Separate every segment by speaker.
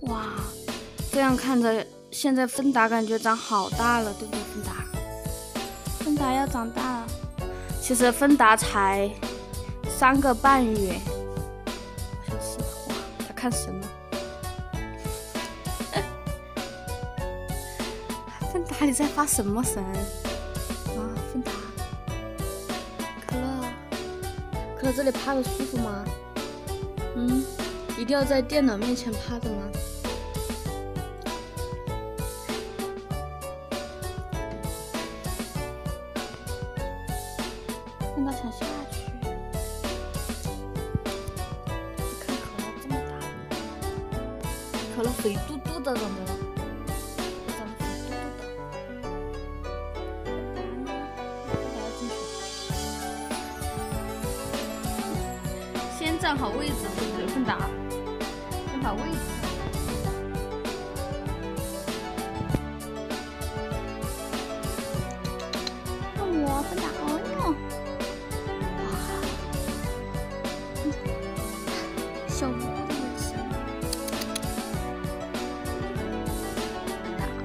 Speaker 1: 哇，这样看着，现在芬达感觉长好大了，对不对？芬达要长大了。其实芬达才3个半月。好像是哇，他看什么？芬达，你在发什么神？啊，芬达，可乐，这里趴着舒服吗？一定要在电脑面前趴着吗？芬达想下去。看可乐这么大，可乐肥嘟嘟的，长得。先站好位置，对不对？芬达，先把位置。看我，芬达，哎呦，哇，小蘑菇的眼神，太好看。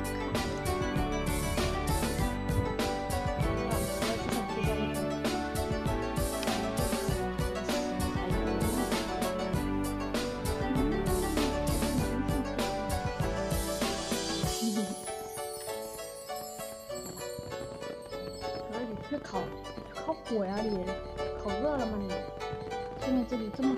Speaker 1: 去烤火呀你？烤热了吗你？现在这里这么火。